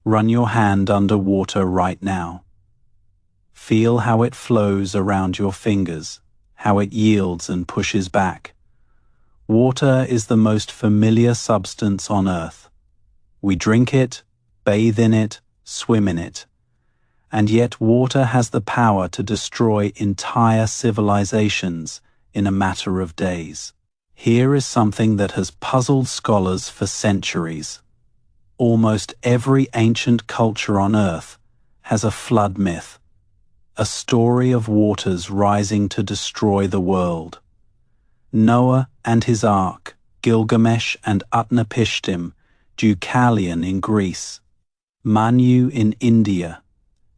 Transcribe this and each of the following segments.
Run your hand under water right now. Feel how it flows around your fingers, how it yields and pushes back. Water is the most familiar substance on Earth. We drink it, bathe in it, swim in it. And yet water has the power to destroy entire civilizations in a matter of days. Here is something that has puzzled scholars for centuries. Almost every ancient culture on Earth has a flood myth, a story of waters rising to destroy the world. Noah and his ark, Gilgamesh and Utnapishtim, Deucalion in Greece, Manu in India,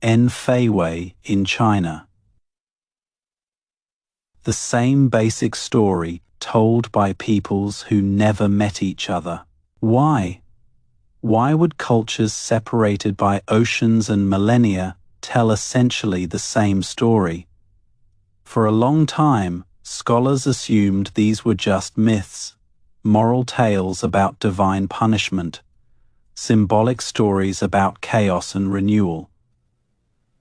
En-Fei-Wei in China. The same basic story told by peoples who never met each other. Why? Why would cultures separated by oceans and millennia tell essentially the same story? For a long time, scholars assumed these were just myths, moral tales about divine punishment, symbolic stories about chaos and renewal.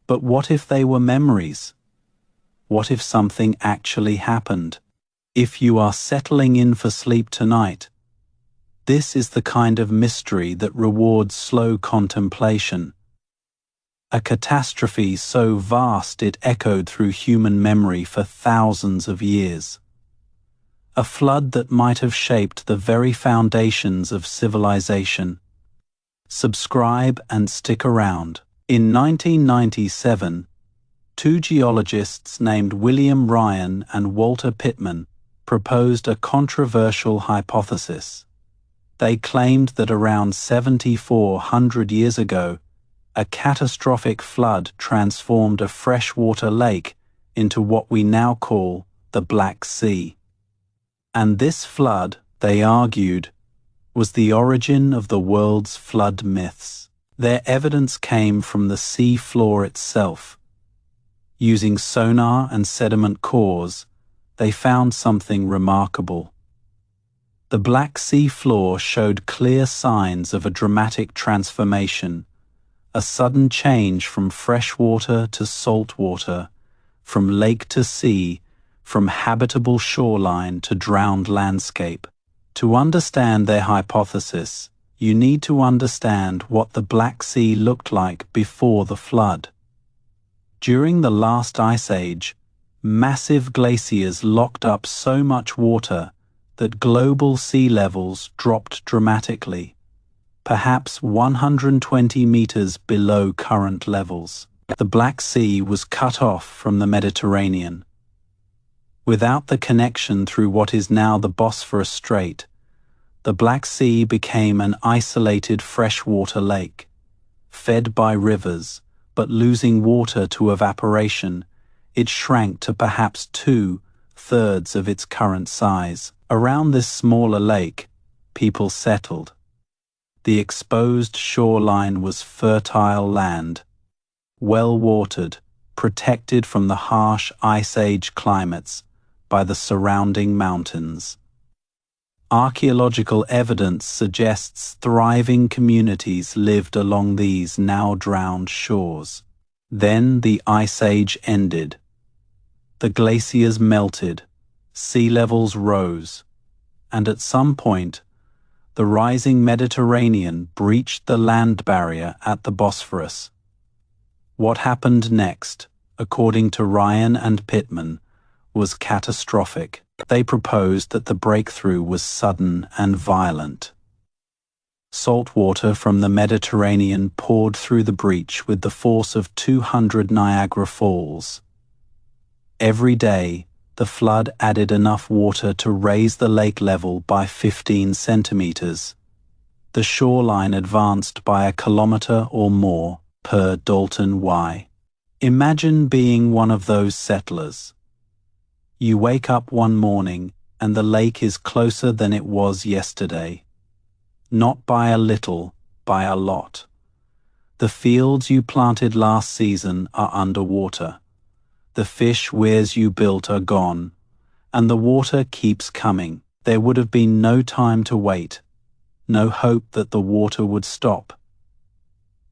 But what if they were memories? What if something actually happened? If you are settling in for sleep tonight, this is the kind of mystery that rewards slow contemplation. A catastrophe so vast it echoed through human memory for thousands of years. A flood that might have shaped the very foundations of civilization. Subscribe and stick around. In 1997, two geologists named William Ryan and Walter Pittman proposed a controversial hypothesis. They claimed that around 7,400 years ago, a catastrophic flood transformed a freshwater lake into what we now call the Black Sea. And this flood, they argued, was the origin of the world's flood myths. Their evidence came from the sea floor itself. Using sonar and sediment cores, they found something remarkable. The Black Sea floor showed clear signs of a dramatic transformation, a sudden change from fresh water to salt water, from lake to sea, from habitable shoreline to drowned landscape. To understand their hypothesis, you need to understand what the Black Sea looked like before the flood. During the last ice age, massive glaciers locked up so much water that global sea levels dropped dramatically, perhaps 120 meters below current levels. The Black Sea was cut off from the Mediterranean. Without the connection through what is now the Bosphorus Strait, the Black Sea became an isolated freshwater lake, fed by rivers, but losing water to evaporation, it shrank to perhaps 2/3 of its current size. Around this smaller lake, people settled. The exposed shoreline was fertile land, well-watered, protected from the harsh Ice Age climates by the surrounding mountains. Archaeological evidence suggests thriving communities lived along these now drowned shores. Then the Ice Age ended. The glaciers melted, sea levels rose, and at some point, the rising Mediterranean breached the land barrier at the Bosphorus. What happened next, according to Ryan and Pittman, was catastrophic. They proposed that the breakthrough was sudden and violent. Salt water from the Mediterranean poured through the breach with the force of 200 Niagara Falls. Every day, the flood added enough water to raise the lake level by 15 centimeters. The shoreline advanced by 1 kilometer or more per Dalton Y. Imagine being one of those settlers. You wake up one morning and the lake is closer than it was yesterday. Not by a little, by a lot. The fields you planted last season are underwater. The fish weirs you built are gone, and the water keeps coming. There would have been no time to wait, no hope that the water would stop.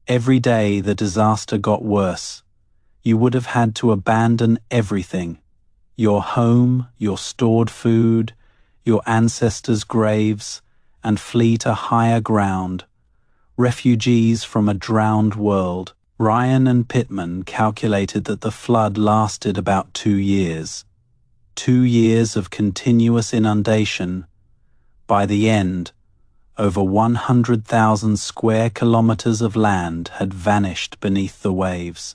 Every day the disaster got worse. You would have had to abandon everything: your home, your stored food, your ancestors' graves, and flee to higher ground, refugees from a drowned world. Ryan and Pittman calculated that the flood lasted about 2 years. 2 years of continuous inundation. By the end, over 100,000 square kilometers of land had vanished beneath the waves.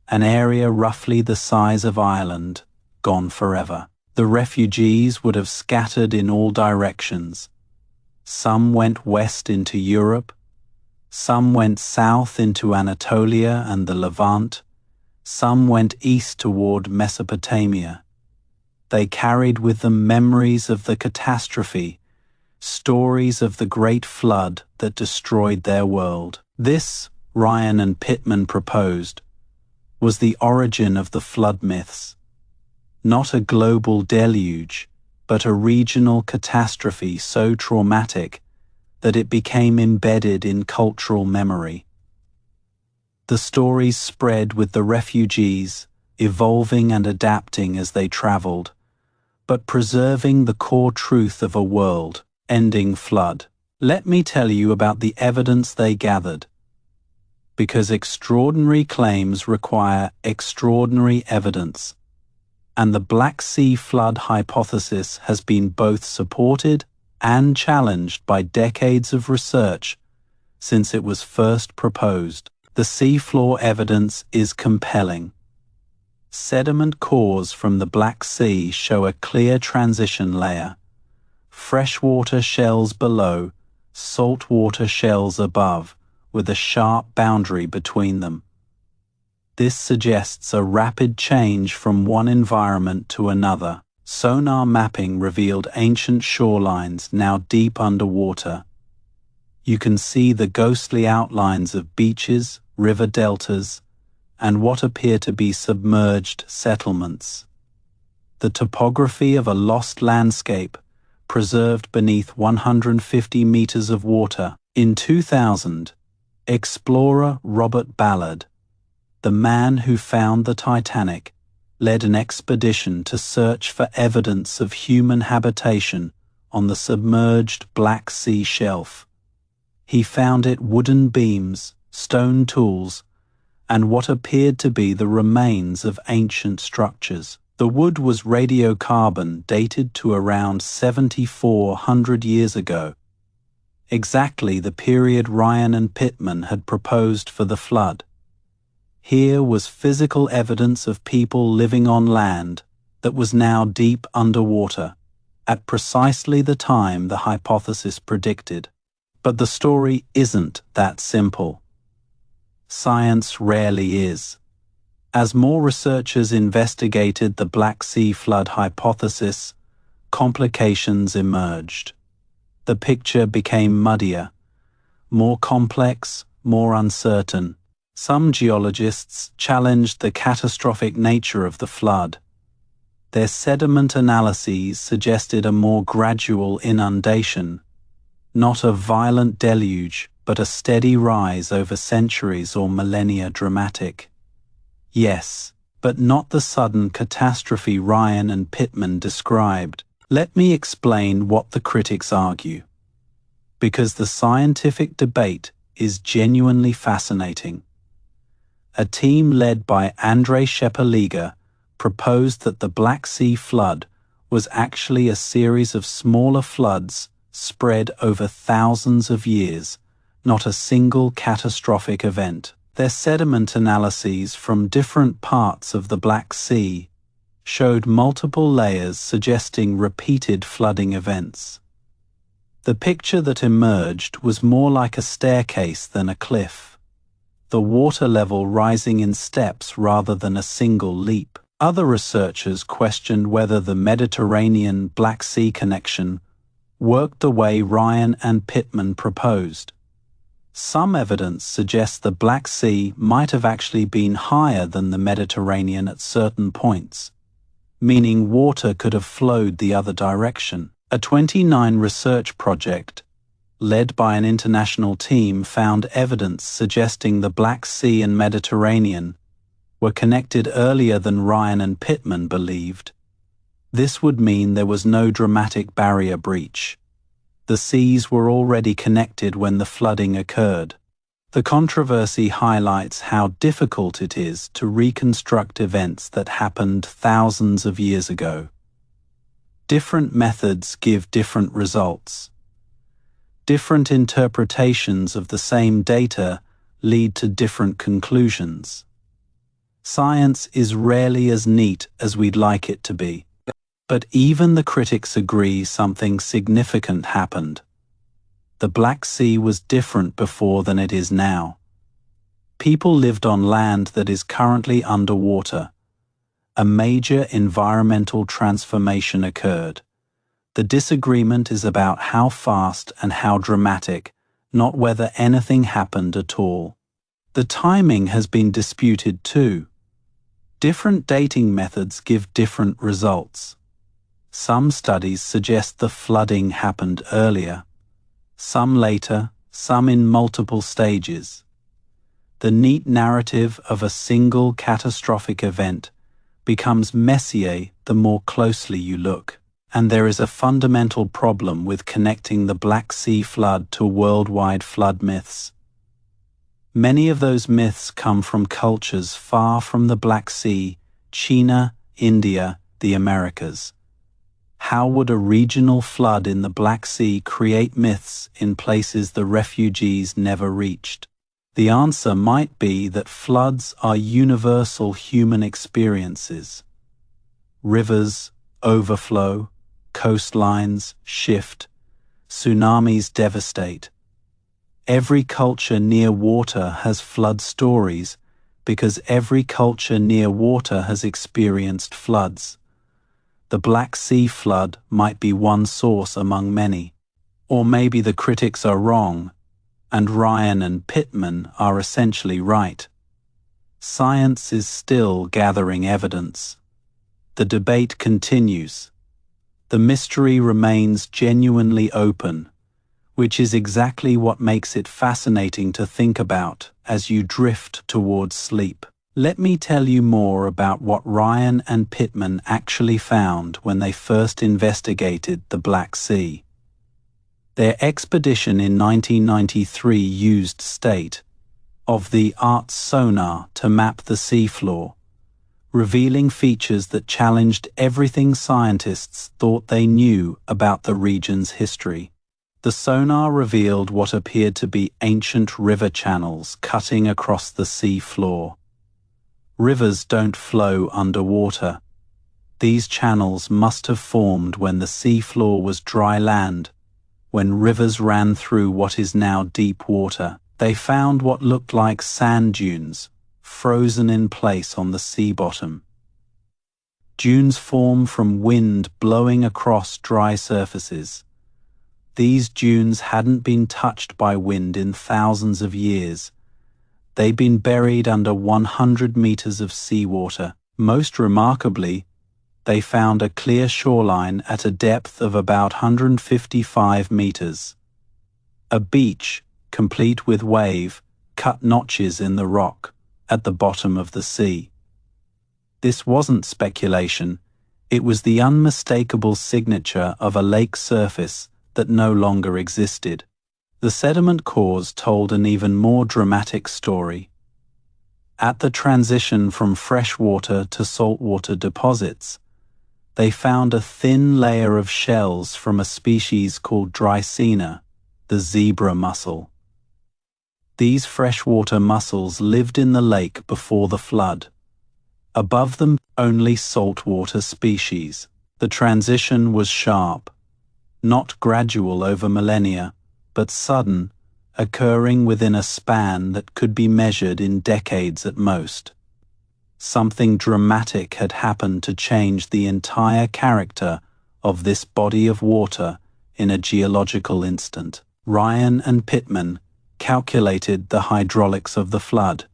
An area roughly the size of Ireland, gone forever. The refugees would have scattered in all directions. Some went west into Europe, some went south into Anatolia and the Levant, some went east toward Mesopotamia. They carried with them memories of the catastrophe, stories of the great flood that destroyed their world. This, Ryan and Pittman proposed, was the origin of the flood myths. Not a global deluge, but a regional catastrophe so traumatic that it became embedded in cultural memory. The stories spread with the refugees, evolving and adapting as they traveled, but preserving the core truth of a world-ending flood. Let me tell you about the evidence they gathered. Because extraordinary claims require extraordinary evidence, and the Black Sea flood hypothesis has been both supported and challenged by decades of research since it was first proposed. The seafloor evidence is compelling. Sediment cores from the Black Sea show a clear transition layer. Freshwater shells below, saltwater shells above, with a sharp boundary between them. This suggests a rapid change from one environment to another. Sonar mapping revealed ancient shorelines now deep underwater. You can see the ghostly outlines of beaches, river deltas, and what appear to be submerged settlements. The topography of a lost landscape, preserved beneath 150 meters of water. In 2000, explorer Robert Ballard, the man who found the Titanic, led an expedition to search for evidence of human habitation on the submerged Black Sea shelf. He found it wooden beams, stone tools, and what appeared to be the remains of ancient structures. The wood was radiocarbon dated to around 7,400 years ago, exactly the period Ryan and Pittman had proposed for the flood. Here was physical evidence of people living on land that was now deep underwater, at precisely the time the hypothesis predicted. But the story isn't that simple. Science rarely is. As more researchers investigated the Black Sea flood hypothesis, complications emerged. The picture became muddier, more complex, more uncertain. Some geologists challenged the catastrophic nature of the flood. Their sediment analyses suggested a more gradual inundation, not a violent deluge, but a steady rise over centuries or millennia dramatic. Yes, but not the sudden catastrophe Ryan and Pittman described. Let me explain what the critics argue. Because the scientific debate is genuinely fascinating. A team led by Andrei Shepeliga proposed that the Black Sea flood was actually a series of smaller floods spread over thousands of years, not a single catastrophic event. Their sediment analyses from different parts of the Black Sea showed multiple layers suggesting repeated flooding events. The picture that emerged was more like a staircase than a cliff, the water level rising in steps rather than a single leap. Other researchers questioned whether the Mediterranean-Black Sea connection worked the way Ryan and Pittman proposed. Some evidence suggests the Black Sea might have actually been higher than the Mediterranean at certain points, meaning water could have flowed the other direction. A 29 research project led by an international team, found evidence suggesting the Black Sea and Mediterranean were connected earlier than Ryan and Pittman believed. This would mean there was no dramatic barrier breach. The seas were already connected when the flooding occurred. The controversy highlights how difficult it is to reconstruct events that happened thousands of years ago. Different methods give different results. Different interpretations of the same data lead to different conclusions. Science is rarely as neat as we'd like it to be. But even the critics agree something significant happened. The Black Sea was different before than it is now. People lived on land that is currently underwater. A major environmental transformation occurred. The disagreement is about how fast and how dramatic, not whether anything happened at all. The timing has been disputed too. Different dating methods give different results. Some studies suggest the flooding happened earlier, some later, some in multiple stages. The neat narrative of a single catastrophic event becomes messier the more closely you look, and there is a fundamental problem with connecting the Black Sea flood to worldwide flood myths. Many of those myths come from cultures far from the Black Sea: China, India, the Americas. How would a regional flood in the Black Sea create myths in places the refugees never reached? The answer might be that floods are universal human experiences. Rivers overflow, coastlines shift, tsunamis devastate. Every culture near water has flood stories because every culture near water has experienced floods. The Black Sea flood might be one source among many. Or maybe the critics are wrong, and Ryan and Pittman are essentially right. Science is still gathering evidence. The debate continues. The mystery remains genuinely open, which is exactly what makes it fascinating to think about as you drift towards sleep. Let me tell you more about what Ryan and Pittman actually found when they first investigated the Black Sea. Their expedition in 1993 used state-of-the-art sonar to map the seafloor, revealing features that challenged everything scientists thought they knew about the region's history. The sonar revealed what appeared to be ancient river channels cutting across the sea floor. Rivers don't flow underwater. These channels must have formed when the seafloor was dry land, when rivers ran through what is now deep water. They found what looked like sand dunes, frozen in place on the sea bottom. Dunes form from wind blowing across dry surfaces. These dunes hadn't been touched by wind in thousands of years. They'd been buried under 100 meters of seawater. Most remarkably, they found a clear shoreline at a depth of about 155 meters. A beach, complete with wave, cut notches in the rock at the bottom of the sea. This wasn't speculation. It was the unmistakable signature of a lake surface that no longer existed. The sediment cores told an even more dramatic story. At the transition from freshwater to saltwater deposits, they found a thin layer of shells from a species called Dreissena, the zebra mussel. These freshwater mussels lived in the lake before the flood. Above them, only saltwater species. The transition was sharp, not gradual over millennia, but sudden, occurring within a span that could be measured in decades at most. Something dramatic had happened to change the entire character of this body of water in a geological instant. Ryan and Pittman calculated the hydraulics of the flood.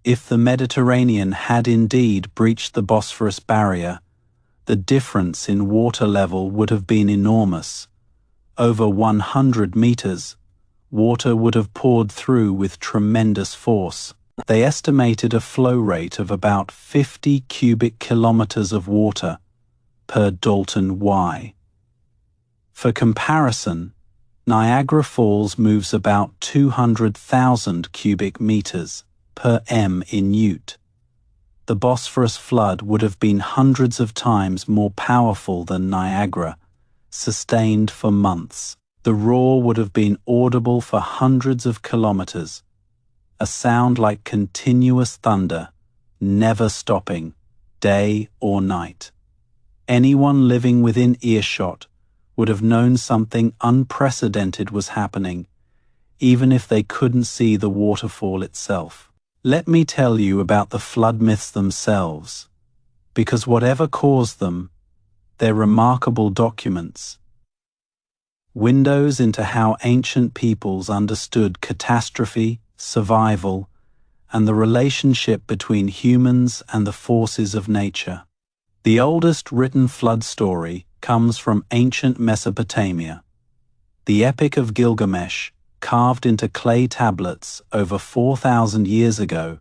If the Mediterranean had indeed breached the Bosphorus barrier, the difference in water level would have been enormous. over 100 meters, water would have poured through with tremendous force. They estimated a flow rate of about 50 cubic kilometers of water per Dalton Y. For comparison, Niagara Falls moves about 200,000 cubic meters per m in Ute. The Bosphorus flood would have been hundreds of times more powerful than Niagara, sustained for months. The roar would have been audible for hundreds of kilometers, a sound like continuous thunder, never stopping, day or night. Anyone living within earshot would have known something unprecedented was happening, even if they couldn't see the waterfall itself. Let me tell you about the flood myths themselves, because whatever caused them, they're remarkable documents. Windows into how ancient peoples understood catastrophe, survival, and the relationship between humans and the forces of nature. The oldest written flood story comes from ancient Mesopotamia. The Epic of Gilgamesh, carved into clay tablets over 4,000 years ago,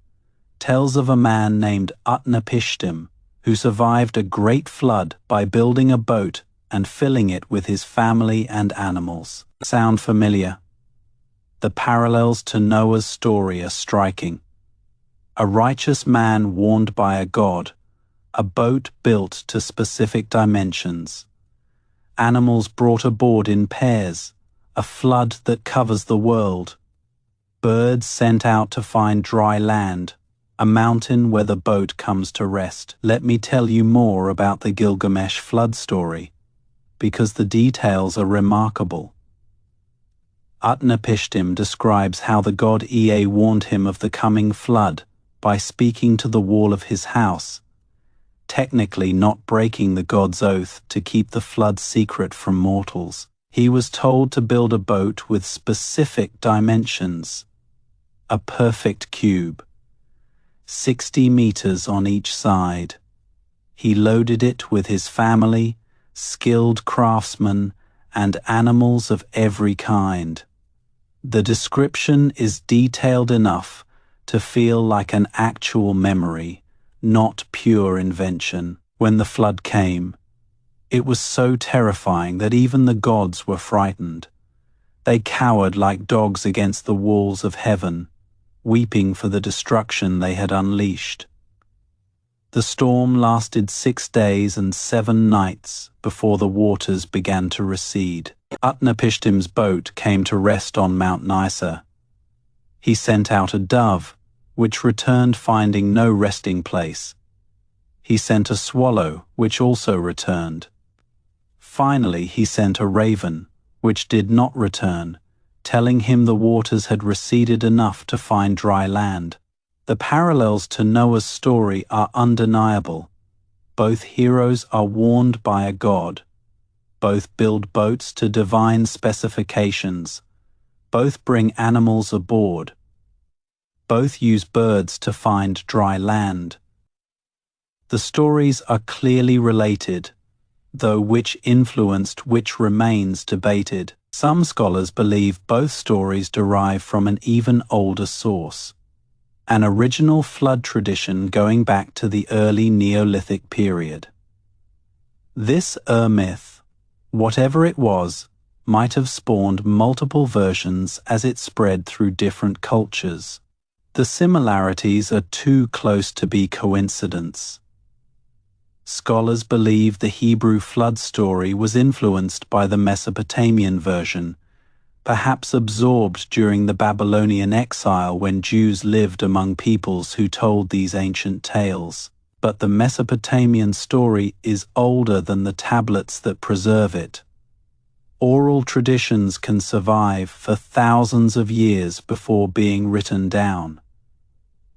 tells of a man named Utnapishtim who survived a great flood by building a boat and filling it with his family and animals. Sound familiar? The parallels to Noah's story are striking. A righteous man warned by a god, a boat built to specific dimensions, animals brought aboard in pairs, a flood that covers the world, birds sent out to find dry land, a mountain where the boat comes to rest. Let me tell you more about the Gilgamesh flood story, because the details are remarkable. Utnapishtim describes how the god Ea warned him of the coming flood by speaking to the wall of his house, technically not breaking the god's oath to keep the flood secret from mortals. He was told to build a boat with specific dimensions, a perfect cube, 60 meters on each side. He loaded it with his family, skilled craftsmen, and animals of every kind. The description is detailed enough to feel like an actual memory, not pure invention. When the flood came, it was so terrifying that even the gods were frightened. They cowered like dogs against the walls of heaven, weeping for the destruction they had unleashed. The storm lasted 6 days and 7 nights before the waters began to recede. Utnapishtim's boat came to rest on Mount Nysa. He sent out a dove, which returned finding no resting place. He sent a swallow, which also returned. Finally, he sent a raven, which did not return, telling him the waters had receded enough to find dry land. The parallels to Noah's story are undeniable. Both heroes are warned by a god. Both build boats to divine specifications. Both bring animals aboard. Both use birds to find dry land. The stories are clearly related, though which influenced which remains debated. Some scholars believe both stories derive from an even older source, an original flood tradition going back to the early Neolithic period. This myth, whatever it was, might have spawned multiple versions as it spread through different cultures. The similarities are too close to be coincidence. Scholars believe the Hebrew flood story was influenced by the Mesopotamian version, perhaps absorbed during the Babylonian exile when Jews lived among peoples who told these ancient tales. But the Mesopotamian story is older than the tablets that preserve it. Oral traditions can survive for thousands of years before being written down.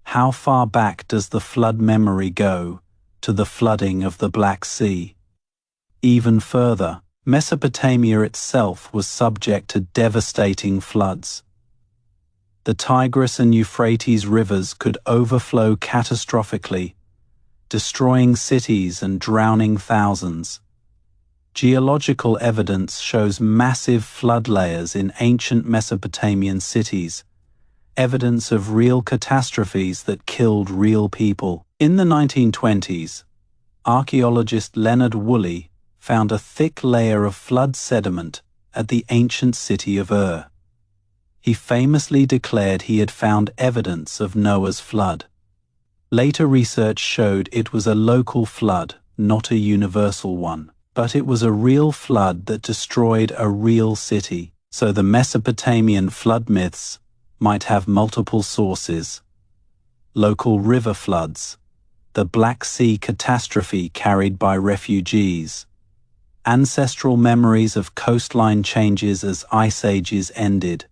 How far back does the flood memory go to the flooding of the Black Sea? Even further, Mesopotamia itself was subject to devastating floods. The Tigris and Euphrates rivers could overflow catastrophically, destroying cities and drowning thousands. Geological evidence shows massive flood layers in ancient Mesopotamian cities, evidence of real catastrophes that killed real people. In the 1920s, archaeologist Leonard Woolley found a thick layer of flood sediment at the ancient city of Ur. He famously declared he had found evidence of Noah's flood. Later research showed it was a local flood, not a universal one. But it was a real flood that destroyed a real city, so the Mesopotamian flood myths might have multiple sources. Local river floods, the Black Sea catastrophe carried by refugees, ancestral memories of coastline changes as ice ages ended,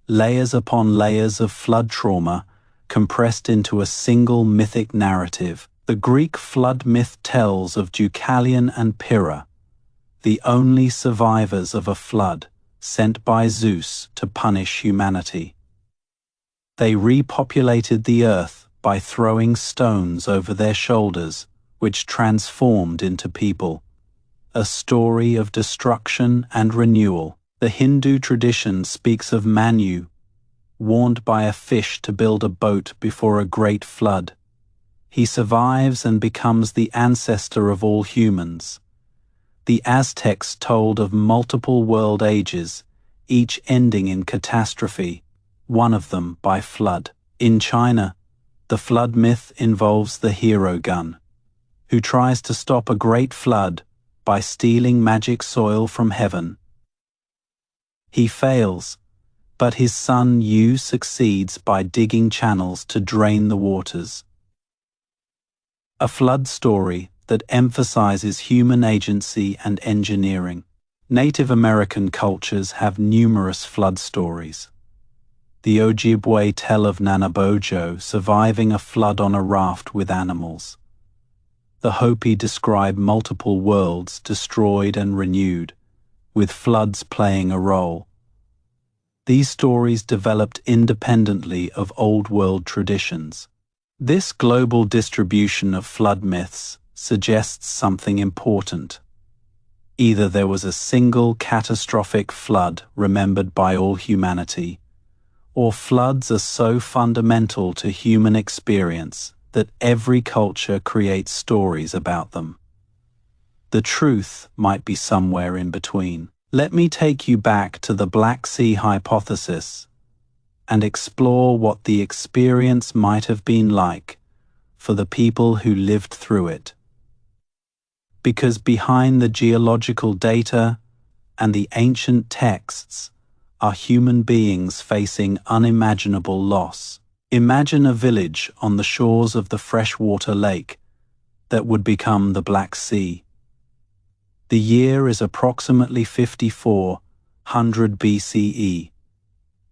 layers upon layers of flood trauma compressed into a single mythic narrative. The Greek flood myth tells of Deucalion and Pyrrha, the only survivors of a flood sent by Zeus to punish humanity. They repopulated the earth by throwing stones over their shoulders, which transformed into people. A story of destruction and renewal. The Hindu tradition speaks of Manu, warned by a fish to build a boat before a great flood. He survives and becomes the ancestor of all humans. The Aztecs told of multiple world ages, each ending in catastrophe, one of them by flood. In China, the flood myth involves the hero gun, who tries to stop a great flood by stealing magic soil from heaven. He fails, but his son Yu succeeds by digging channels to drain the waters. A flood story that emphasizes human agency and engineering. Native American cultures have numerous flood stories. The Ojibwe tell of Nanabojo surviving a flood on a raft with animals. The Hopi describe multiple worlds destroyed and renewed, with floods playing a role. These stories developed independently of Old World traditions. This global distribution of flood myths suggests something important. Either there was a single catastrophic flood remembered by all humanity, or floods are so fundamental to human experience that every culture creates stories about them. The truth might be somewhere in between. Let me take you back to the Black Sea hypothesis and explore what the experience might have been like for the people who lived through it. Because behind the geological data and the ancient texts are human beings facing unimaginable loss. Imagine a village on the shores of the freshwater lake that would become the Black Sea. The year is approximately 5400 BCE.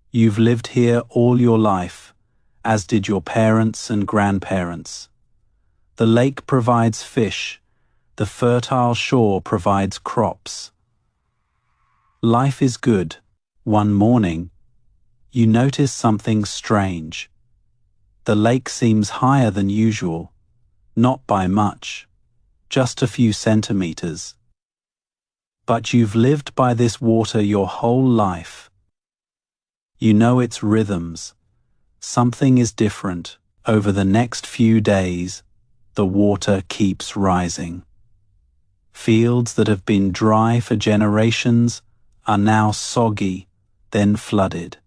You've lived here all your life, as did your parents and grandparents. The lake provides fish, the fertile shore provides crops. Life is good. One morning, you notice something strange. The lake seems higher than usual, not by much, just a few centimeters. But you've lived by this water your whole life. You know its rhythms. Something is different. Over the next few days, the water keeps rising. Fields that have been dry for generations are now soggy, then flooded.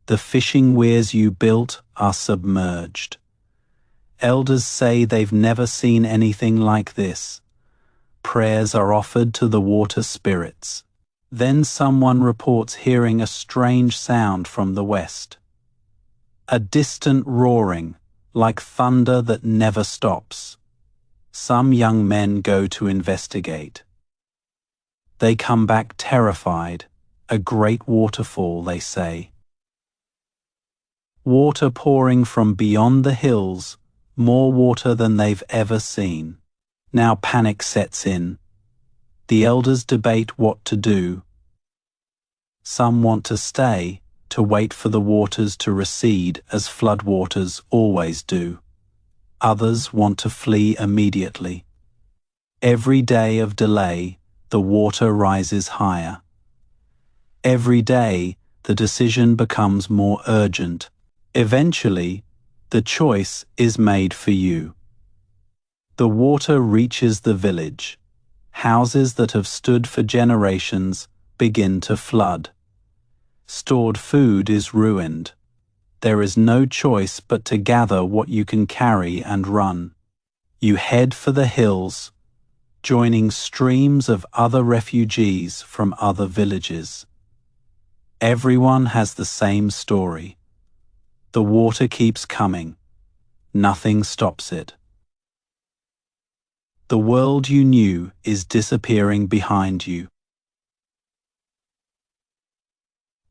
The fishing weirs you built are submerged. Elders say they've never seen anything like this. Prayers are offered to the water spirits. Then someone reports hearing a strange sound from the west. A distant roaring, like thunder that never stops. Some young men go to investigate. They come back terrified. A great waterfall, they say. Water pouring from beyond the hills, more water than they've ever seen. Now panic sets in. The elders debate what to do. Some want to stay, to wait for the waters to recede as floodwaters always do. Others want to flee immediately. Every day of delay, the water rises higher. Every day, the decision becomes more urgent. Eventually, the choice is made for you. The water reaches the village. Houses that have stood for generations begin to flood. Stored food is ruined. There is no choice but to gather what you can carry and run. You head for the hills, joining streams of other refugees from other villages. Everyone has the same story. The water keeps coming. Nothing stops it. The world you knew is disappearing behind you.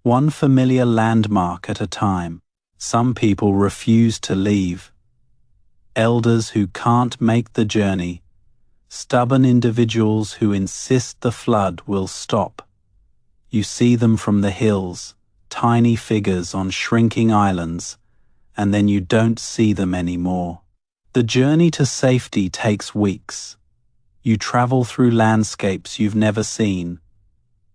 One familiar landmark at a time. Some people refuse to leave. Elders who can't make the journey. Stubborn individuals who insist the flood will stop. You see them from the hills, tiny figures on shrinking islands, and then you don't see them anymore. The journey to safety takes weeks. You travel through landscapes you've never seen,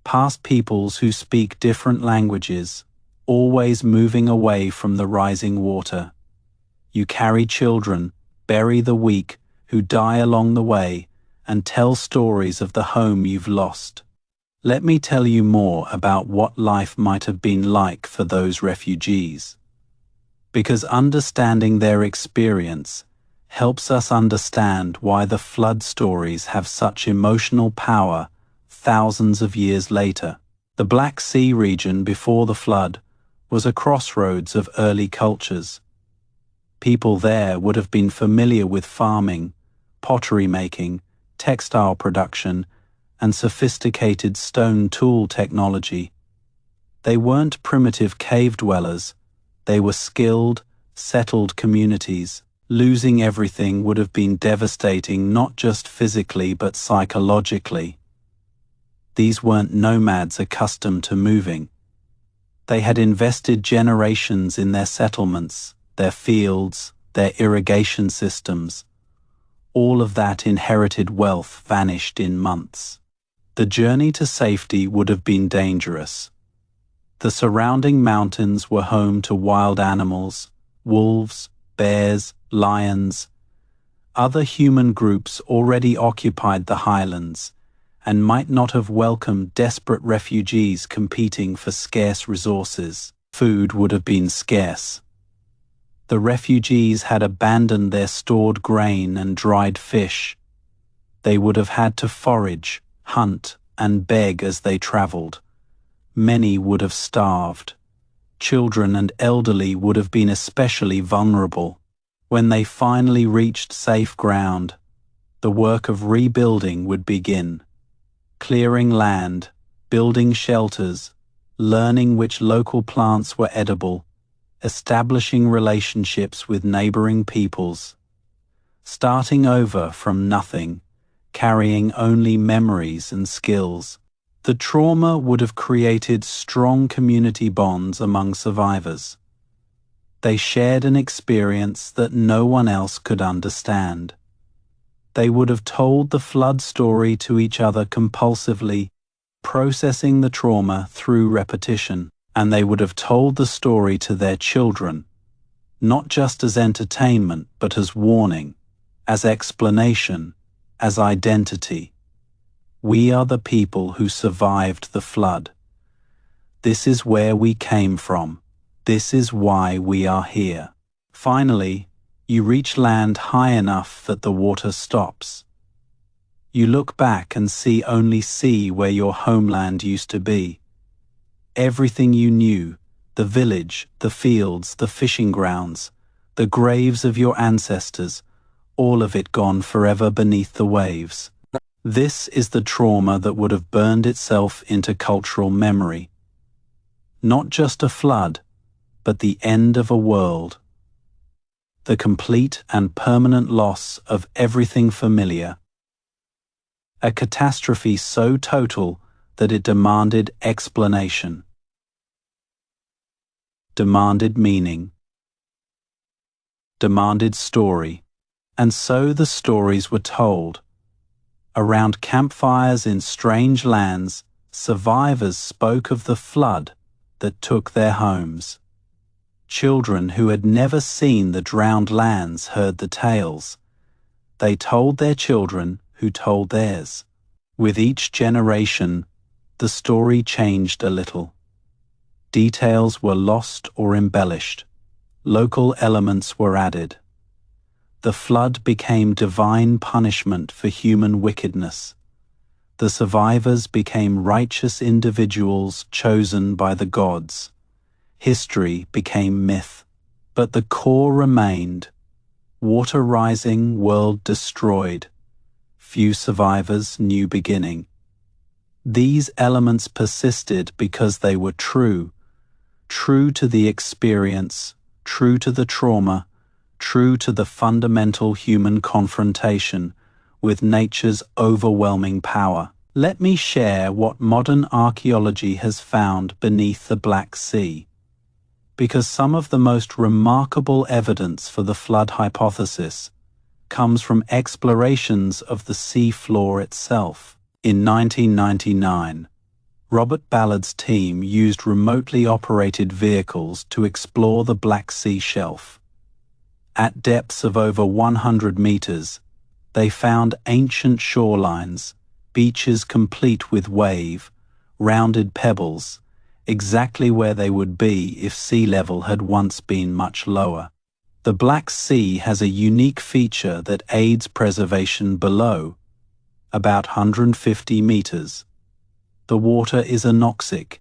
past peoples who speak different languages, always moving away from the rising water. You carry children, bury the weak who die along the way, and tell stories of the home you've lost. Let me tell you more about what life might have been like for those refugees. Because understanding their experience helps us understand why the flood stories have such emotional power thousands of years later. The Black Sea region before the flood was a crossroads of early cultures. People there would have been familiar with farming, pottery making, textile production, and sophisticated stone tool technology. They weren't primitive cave dwellers. They were skilled, settled communities. Losing everything would have been devastating not just physically but psychologically. These weren't nomads accustomed to moving. They had invested generations in their settlements, their fields, their irrigation systems. All of that inherited wealth vanished in months. The journey to safety would have been dangerous. The surrounding mountains were home to wild animals, wolves, bears, lions. Other human groups already occupied the highlands and might not have welcomed desperate refugees competing for scarce resources. Food would have been scarce. The refugees had abandoned their stored grain and dried fish. They would have had to forage, hunt, and beg as they traveled. Many would have starved. Children and elderly would have been especially vulnerable. When they finally reached safe ground, the work of rebuilding would begin. Clearing land, building shelters, learning which local plants were edible, establishing relationships with neighboring peoples. Starting over from nothing, carrying only memories and skills. The trauma would have created strong community bonds among survivors. They shared an experience that no one else could understand. They would have told the flood story to each other compulsively, processing the trauma through repetition, and they would have told the story to their children, not just as entertainment but as warning, as explanation, as identity. We are the people who survived the flood. This is where we came from. This is why we are here. Finally, you reach land high enough that the water stops. You look back and see only sea where your homeland used to be. Everything you knew, the village, the fields, the fishing grounds, the graves of your ancestors, all of it gone forever beneath the waves. This is the trauma that would have burned itself into cultural memory. Not just a flood, but the end of a world. The complete and permanent loss of everything familiar. A catastrophe so total that it demanded explanation. Demanded meaning. Demanded story. And so the stories were told. Around campfires in strange lands, survivors spoke of the flood that took their homes. Children who had never seen the drowned lands heard the tales. They told their children who told theirs. With each generation, the story changed a little. Details were lost or embellished. Local elements were added. The flood became divine punishment for human wickedness. The survivors became righteous individuals chosen by the gods. History became myth, but the core remained. Water rising, world destroyed. Few survivors, new beginning. These elements persisted because they were true. True to the experience, true to the trauma, true to the fundamental human confrontation with nature's overwhelming power. Let me share what modern archaeology has found beneath the Black Sea, because some of the most remarkable evidence for the flood hypothesis comes from explorations of the sea floor itself. In 1999, Robert Ballard's team used remotely operated vehicles to explore the Black Sea shelf. At depths of over 100 meters, they found ancient shorelines, beaches complete with wave, rounded pebbles, exactly where they would be if sea level had once been much lower. The Black Sea has a unique feature that aids preservation below, about 150 meters. The water is anoxic.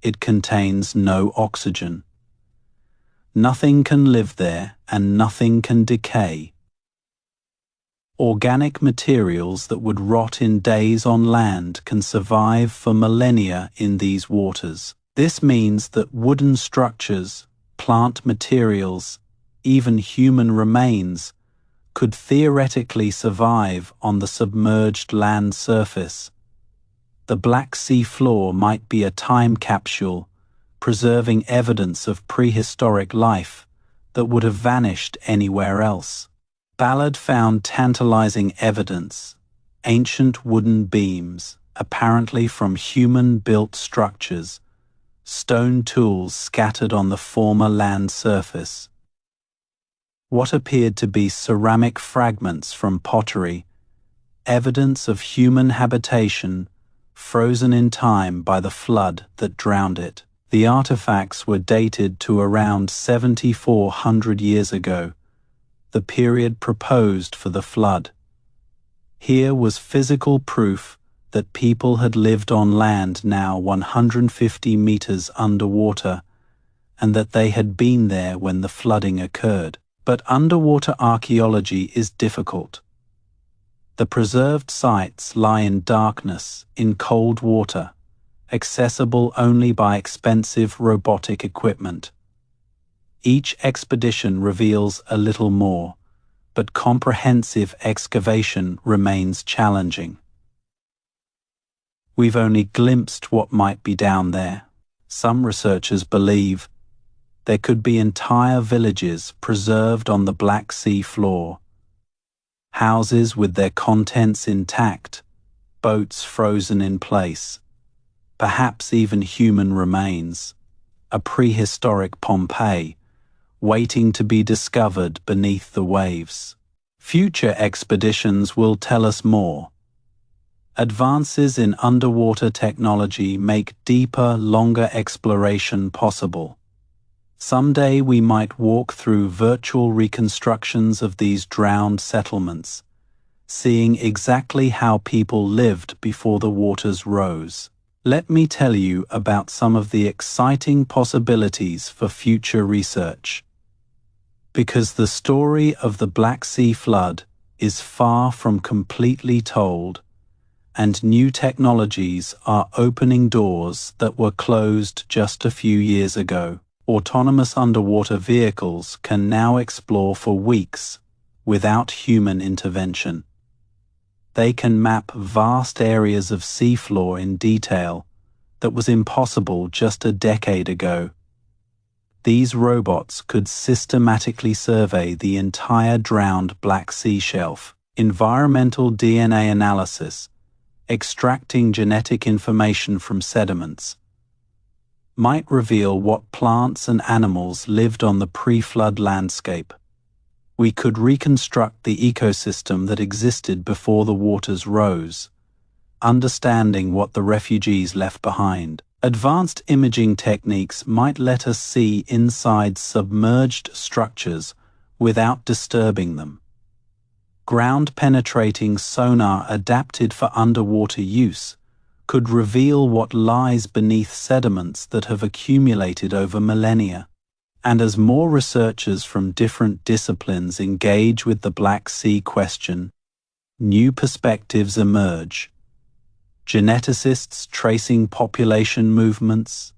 It contains no oxygen. Nothing can live there and nothing can decay. Organic materials that would rot in days on land can survive for millennia in these waters. This means that wooden structures, plant materials, even human remains could theoretically survive on the submerged land surface. The Black Sea floor might be a time capsule, preserving evidence of prehistoric life that would have vanished anywhere else. Ballard found tantalizing evidence, ancient wooden beams, apparently from human-built structures, stone tools scattered on the former land surface. What appeared to be ceramic fragments from pottery, evidence of human habitation, frozen in time by the flood that drowned it. The artifacts were dated to around 7,400 years ago, the period proposed for the flood. Here was physical proof that people had lived on land now 150 meters underwater, and that they had been there when the flooding occurred. But underwater archaeology is difficult. The preserved sites lie in darkness, in cold water, accessible only by expensive robotic equipment. Each expedition reveals a little more, but comprehensive excavation remains challenging. We've only glimpsed what might be down there. Some researchers believe there could be entire villages preserved on the Black Sea floor. Houses with their contents intact, boats frozen in place, perhaps even human remains, a prehistoric Pompeii, waiting to be discovered beneath the waves. Future expeditions will tell us more. Advances in underwater technology make deeper, longer exploration possible. Someday we might walk through virtual reconstructions of these drowned settlements, seeing exactly how people lived before the waters rose. Let me tell you about some of the exciting possibilities for future research. Because the story of the Black Sea flood is far from completely told, and new technologies are opening doors that were closed just a few years ago. Autonomous underwater vehicles can now explore for weeks without human intervention. They can map vast areas of seafloor in detail that was impossible just a decade ago. These robots could systematically survey the entire drowned Black Sea shelf. Environmental DNA analysis, extracting genetic information from sediments, might reveal what plants and animals lived on the pre-flood landscape. We could reconstruct the ecosystem that existed before the waters rose, understanding what the refugees left behind. Advanced imaging techniques might let us see inside submerged structures without disturbing them. Ground-penetrating sonar adapted for underwater use could reveal what lies beneath sediments that have accumulated over millennia. And as more researchers from different disciplines engage with the Black Sea question, new perspectives emerge. Geneticists tracing population movements,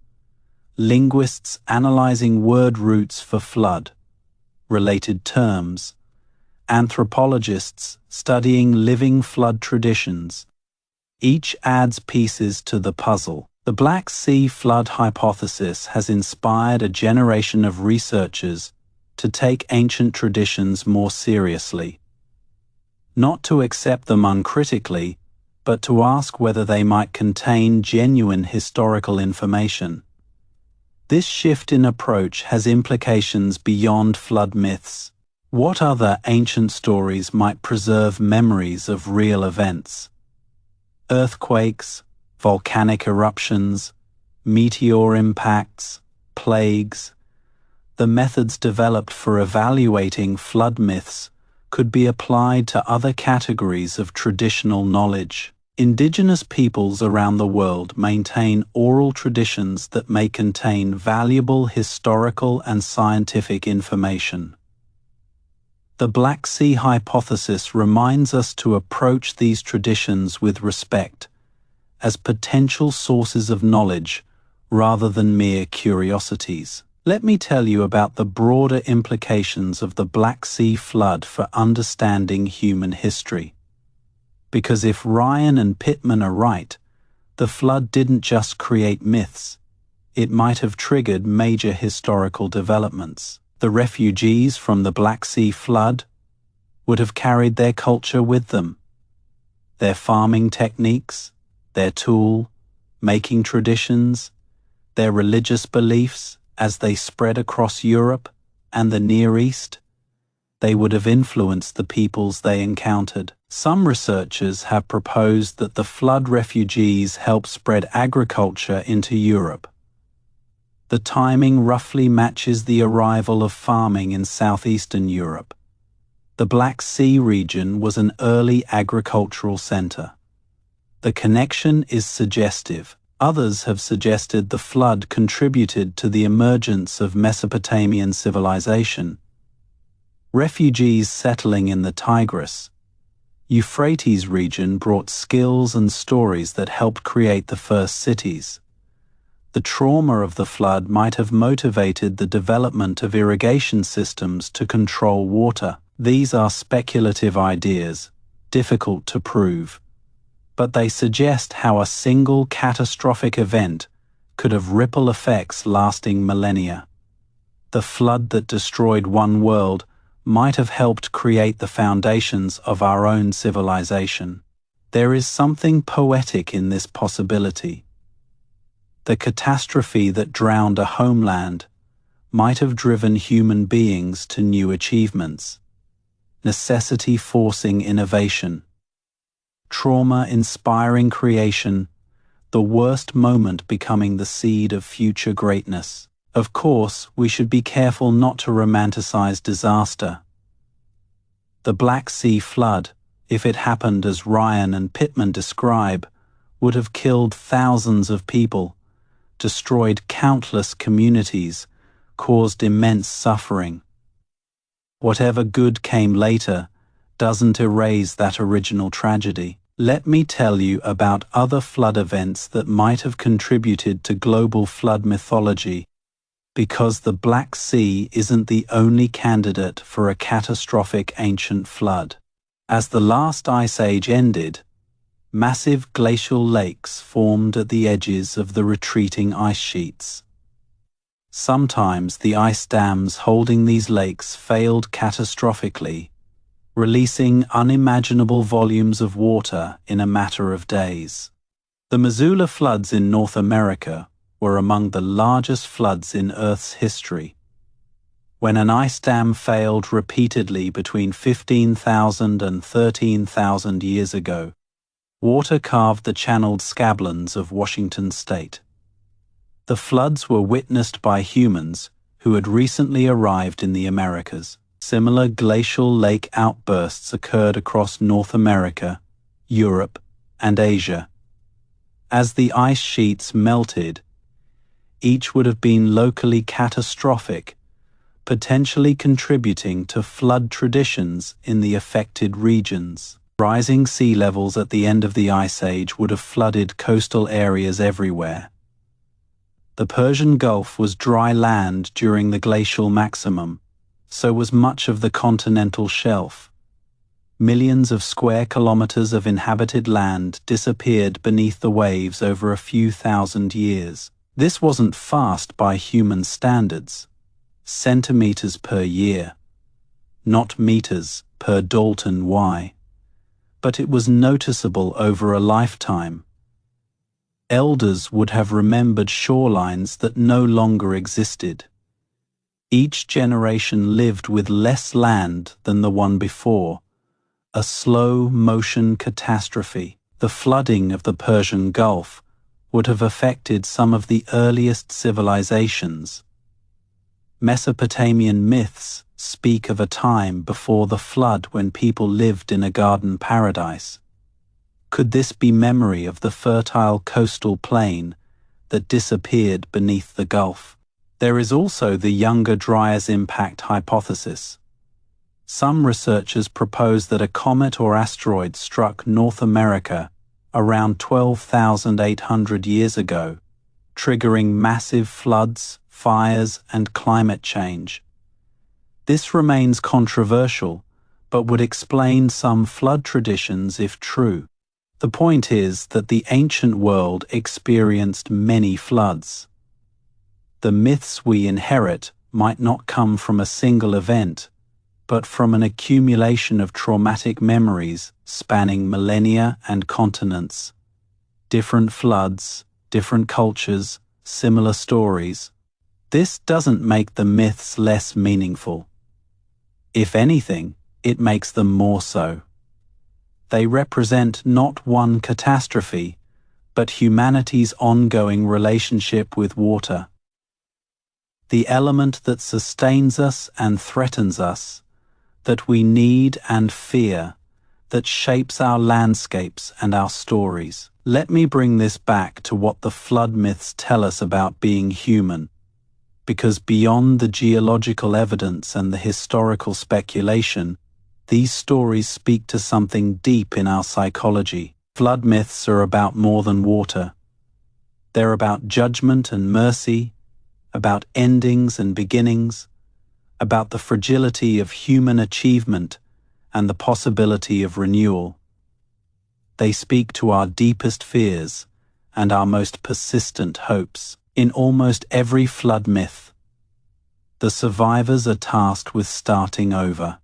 linguists analyzing word roots for flood-related terms, anthropologists studying living flood traditions. Each adds pieces to the puzzle. The Black Sea flood hypothesis has inspired a generation of researchers to take ancient traditions more seriously. Not to accept them uncritically, but to ask whether they might contain genuine historical information. This shift in approach has implications beyond flood myths. What other ancient stories might preserve memories of real events? Earthquakes, volcanic eruptions, meteor impacts, plagues. The methods developed for evaluating flood myths could be applied to other categories of traditional knowledge. Indigenous peoples around the world maintain oral traditions that may contain valuable historical and scientific information. The Black Sea hypothesis reminds us to approach these traditions with respect, as potential sources of knowledge rather than mere curiosities. Let me tell you about the broader implications of the Black Sea flood for understanding human history. Because if Ryan and Pittman are right, the flood didn't just create myths, it might have triggered major historical developments. The refugees from the Black Sea flood would have carried their culture with them, their farming techniques, their tool-making traditions, their religious beliefs as they spread across Europe and the Near East. They would have influenced the peoples they encountered. Some researchers have proposed that the flood refugees helped spread agriculture into Europe. The timing roughly matches the arrival of farming in southeastern Europe. The Black Sea region was an early agricultural center. The connection is suggestive. Others have suggested the flood contributed to the emergence of Mesopotamian civilization. Refugees settling in the Tigris, Euphrates region brought skills and stories that helped create the first cities. The trauma of the flood might have motivated the development of irrigation systems to control water. These are speculative ideas, difficult to prove, but they suggest how a single catastrophic event could have ripple effects lasting millennia. The flood that destroyed one world might have helped create the foundations of our own civilization. There is something poetic in this possibility. The catastrophe that drowned a homeland might have driven human beings to new achievements, necessity forcing innovation, trauma inspiring creation, the worst moment becoming the seed of future greatness. Of course, we should be careful not to romanticize disaster. The Black Sea flood, if it happened as Ryan and Pittman describe, would have killed thousands of people, destroyed countless communities, caused immense suffering. Whatever good came later doesn't erase that original tragedy. Let me tell you about other flood events that might have contributed to global flood mythology, because the Black Sea isn't the only candidate for a catastrophic ancient flood. As the last ice age ended, massive glacial lakes formed at the edges of the retreating ice sheets. Sometimes the ice dams holding these lakes failed catastrophically, releasing unimaginable volumes of water in a matter of days. The Missoula floods in North America were among the largest floods in Earth's history. When an ice dam failed repeatedly between 15,000 and 13,000 years ago, water carved the channeled scablands of Washington state. The floods were witnessed by humans who had recently arrived in the Americas. Similar glacial lake outbursts occurred across North America, Europe, and Asia. As the ice sheets melted, each would have been locally catastrophic, potentially contributing to flood traditions in the affected regions. Rising sea levels at the end of the Ice Age would have flooded coastal areas everywhere. The Persian Gulf was dry land during the glacial maximum, so was much of the continental shelf. Millions of square kilometers of inhabited land disappeared beneath the waves over a few thousand years. This wasn't fast by human standards, centimeters per year, not meters per Dalton Y, but it was noticeable over a lifetime. Elders would have remembered shorelines that no longer existed. Each generation lived with less land than the one before, a slow-motion catastrophe. The flooding of the Persian Gulf would have affected some of the earliest civilizations. Mesopotamian myths speak of a time before the flood when people lived in a garden paradise. Could this be memory of the fertile coastal plain that disappeared beneath the Gulf? There is also the Younger Dryas impact hypothesis. Some researchers propose that a comet or asteroid struck North America around 12,800 years ago, triggering massive floods, fires, and climate change. This remains controversial, but would explain some flood traditions if true. The point is that the ancient world experienced many floods. The myths we inherit might not come from a single event, but from an accumulation of traumatic memories spanning millennia and continents. Different floods, different cultures, similar stories. This doesn't make the myths less meaningful. If anything, it makes them more so. They represent not one catastrophe, but humanity's ongoing relationship with water. The element that sustains us and threatens us, that we need and fear, that shapes our landscapes and our stories. Let me bring this back to what the flood myths tell us about being human, because beyond the geological evidence and the historical speculation, these stories speak to something deep in our psychology. Flood myths are about more than water. They're about judgment and mercy, about endings and beginnings, about the fragility of human achievement and the possibility of renewal. They speak to our deepest fears and our most persistent hopes. In almost every flood myth, the survivors are tasked with starting over.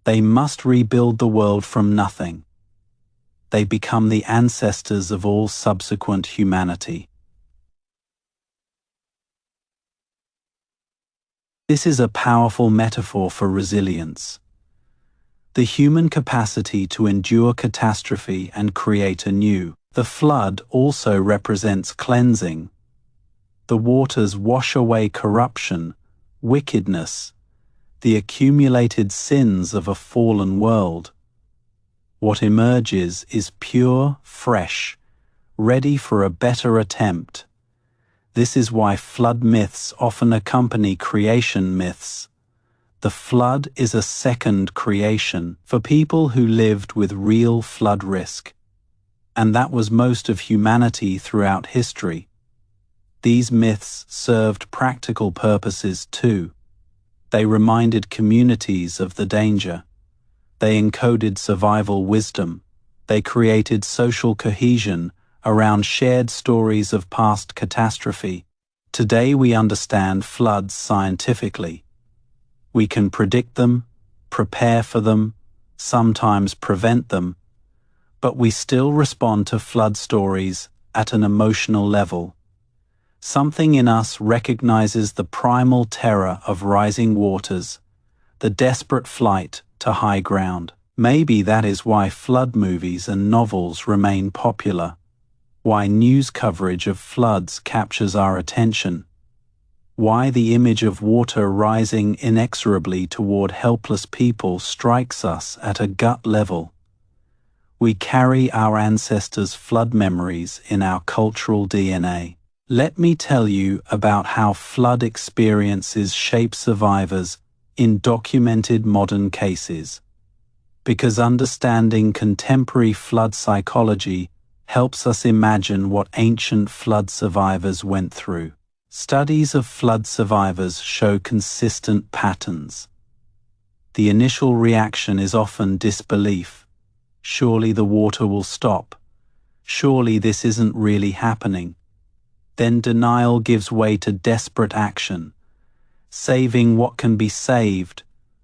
They must rebuild the world from nothing. They become the ancestors of all subsequent humanity. This is a powerful metaphor for resilience. The human capacity to endure catastrophe and create anew. The flood also represents cleansing. The waters wash away corruption, wickedness, the accumulated sins of a fallen world. What emerges is pure, fresh, ready for a better attempt. This is why flood myths often accompany creation myths. The flood is a second creation for people who lived with real flood risk. And that was most of humanity throughout history. These myths served practical purposes too. They reminded communities of the danger. They encoded survival wisdom. They created social cohesion around shared stories of past catastrophe. Today we understand floods scientifically. We can predict them, prepare for them, sometimes prevent them, but we still respond to flood stories at an emotional level. Something in us recognizes the primal terror of rising waters, the desperate flight to high ground. Maybe that is why flood movies and novels remain popular, why news coverage of floods captures our attention, why the image of water rising inexorably toward helpless people strikes us at a gut level. We carry our ancestors' flood memories in our cultural DNA. Let me tell you about how flood experiences shape survivors in documented modern cases, because understanding contemporary flood psychology helps us imagine what ancient flood survivors went through. Studies of flood survivors show consistent patterns. The initial reaction is often disbelief. Surely the water will stop. Surely this isn't really happening. Then denial gives way to desperate action, saving what can be saved,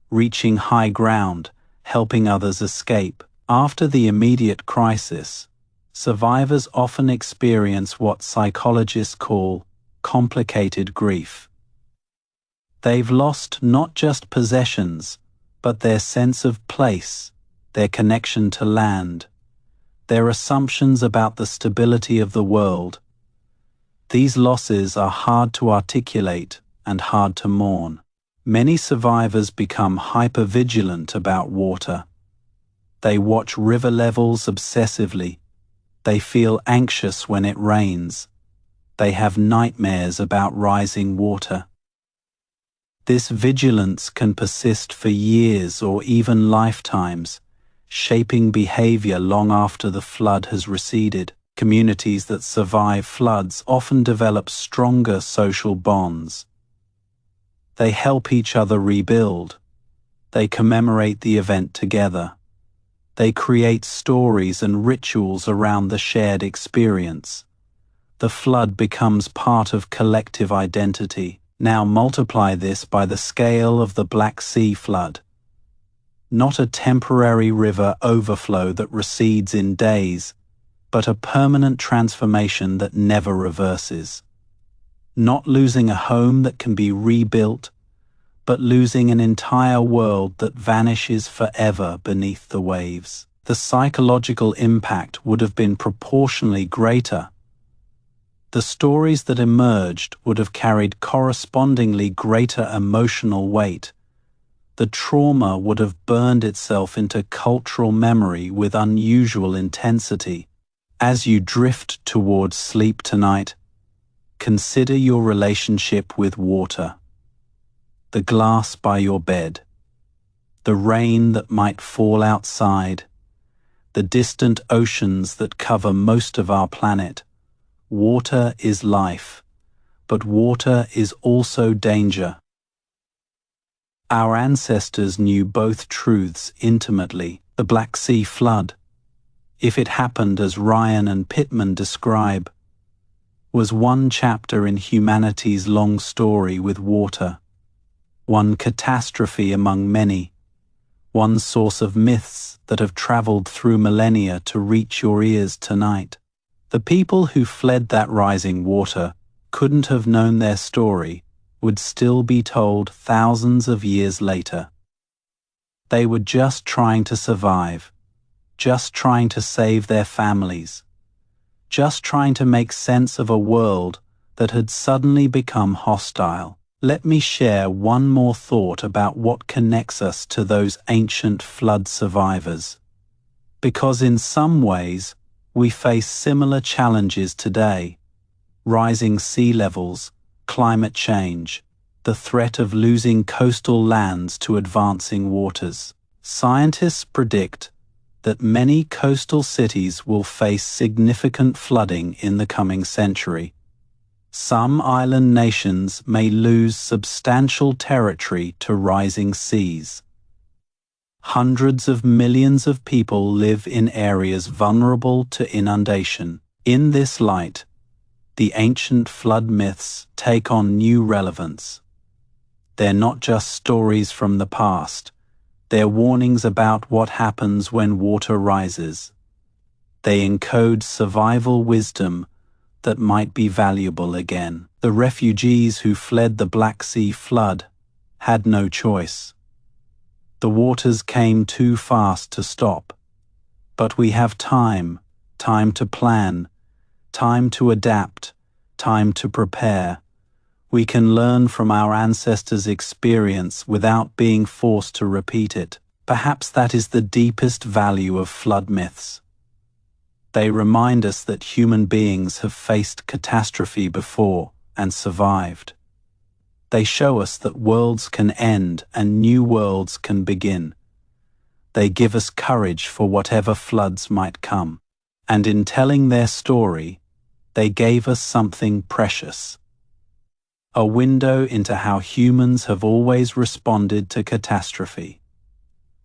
reaching high ground, helping others escape. After the immediate crisis, survivors often experience what psychologists call complicated grief. They've lost not just possessions, but their sense of place, their connection to land, their assumptions about the stability of the world. These losses are hard to articulate and hard to mourn. Many survivors become hypervigilant about water. They watch river levels obsessively. They feel anxious when it rains. They have nightmares about rising water. This vigilance can persist for years or even lifetimes, shaping behavior long after the flood has receded. Communities that survive floods often develop stronger social bonds. They help each other rebuild. They commemorate the event together. They create stories and rituals around the shared experience. The flood becomes part of collective identity. Now multiply this by the scale of the Black Sea flood. Not a temporary river overflow that recedes in days, but a permanent transformation that never reverses. Not losing a home that can be rebuilt, but losing an entire world that vanishes forever beneath the waves. The psychological impact would have been proportionally greater. The stories that emerged would have carried correspondingly greater emotional weight. The trauma would have burned itself into cultural memory with unusual intensity. As you drift towards sleep tonight, consider your relationship with water. The glass by your bed, the rain that might fall outside, the distant oceans that cover most of our planet. Water is life, but water is also danger. Our ancestors knew both truths intimately. The Black Sea flood, if it happened as Ryan and Pittman describe, was one chapter in humanity's long story with water, one catastrophe among many, one source of myths that have traveled through millennia to reach your ears tonight. The people who fled that rising water couldn't have known their story would still be told thousands of years later. They were just trying to survive, just trying to save their families, just trying to make sense of a world that had suddenly become hostile. Let me share one more thought about what connects us to those ancient flood survivors. Because in some ways, we face similar challenges today: rising sea levels, climate change, the threat of losing coastal lands to advancing waters. Scientists predict that many coastal cities will face significant flooding in the coming century. Some island nations may lose substantial territory to rising seas. Hundreds of millions of people live in areas vulnerable to inundation. In this light, the ancient flood myths take on new relevance. They're not just stories from the past, They're warnings about what happens when water rises. They encode survival wisdom that might be valuable again. The refugees who fled the Black Sea flood had no choice. The waters came too fast to stop. But we have time to plan, time to adapt, time to prepare. We can learn from our ancestors' experience without being forced to repeat it. Perhaps that is the deepest value of flood myths. They remind us that human beings have faced catastrophe before and survived. They show us that worlds can end and new worlds can begin. They give us courage for whatever floods might come. And in telling their story, they gave us something precious. A window into how humans have always responded to catastrophe.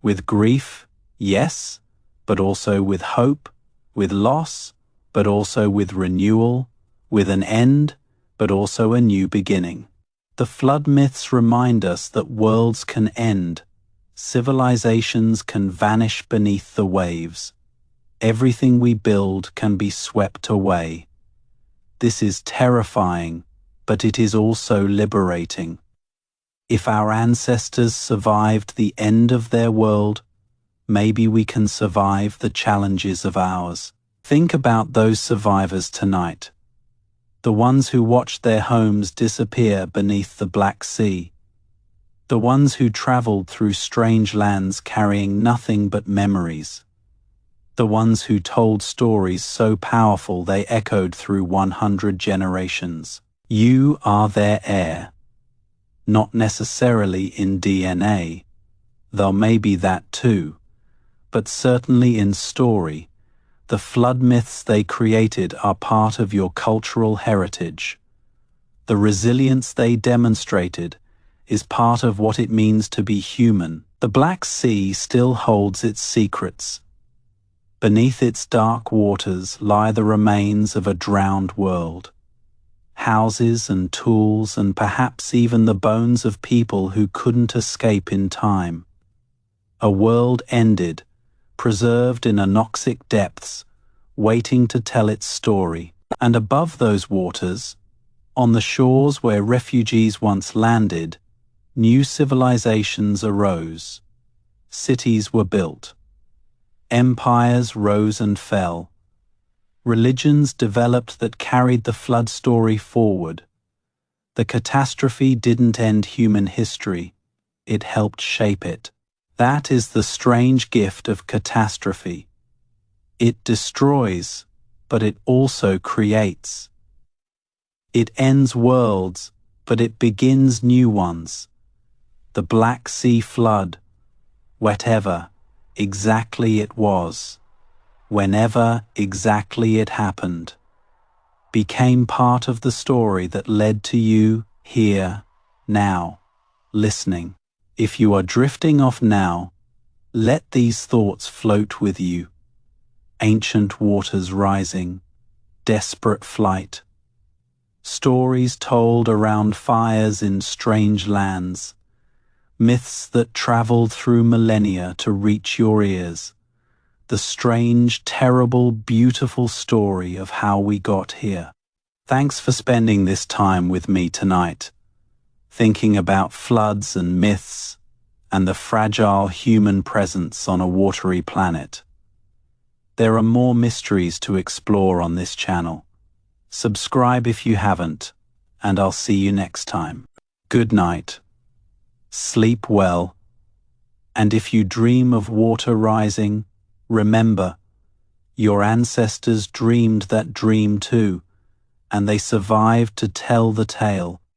With grief, yes, but also with hope, with loss, but also with renewal, with an end, but also a new beginning. The flood myths remind us that worlds can end, civilizations can vanish beneath the waves. Everything we build can be swept away. This is terrifying, but it is also liberating. If our ancestors survived the end of their world, maybe we can survive the challenges of ours. Think about those survivors tonight. The ones who watched their homes disappear beneath the Black Sea. The ones who traveled through strange lands carrying nothing but memories. The ones who told stories so powerful they echoed through 100 generations. You are their heir. Not necessarily in DNA, though maybe that too, but certainly in story. The flood myths they created are part of your cultural heritage. The resilience they demonstrated is part of what it means to be human. The Black Sea still holds its secrets. Beneath its dark waters lie the remains of a drowned world. Houses and tools and perhaps even the bones of people who couldn't escape in time. A world ended, preserved in anoxic depths, waiting to tell its story. And above those waters, on the shores where refugees once landed, new civilizations arose. Cities were built. Empires rose and fell. Religions developed that carried the flood story forward. The catastrophe didn't end human history, it helped shape it. That is the strange gift of catastrophe. It destroys, but it also creates. It ends worlds, but it begins new ones. The Black Sea flood, whatever exactly it was, whenever exactly it happened, became part of the story that led to you here, now, listening. If you are drifting off now, let these thoughts float with you. Ancient waters rising, desperate flight. Stories told around fires in strange lands. Myths that traveled through millennia to reach your ears. The strange, terrible, beautiful story of how we got here. Thanks for spending this time with me tonight, thinking about floods and myths and the fragile human presence on a watery planet. There are more mysteries to explore on this channel. Subscribe if you haven't, and I'll see you next time. Good night. Sleep well, and if you dream of water rising, remember, your ancestors dreamed that dream too, and they survived to tell the tale.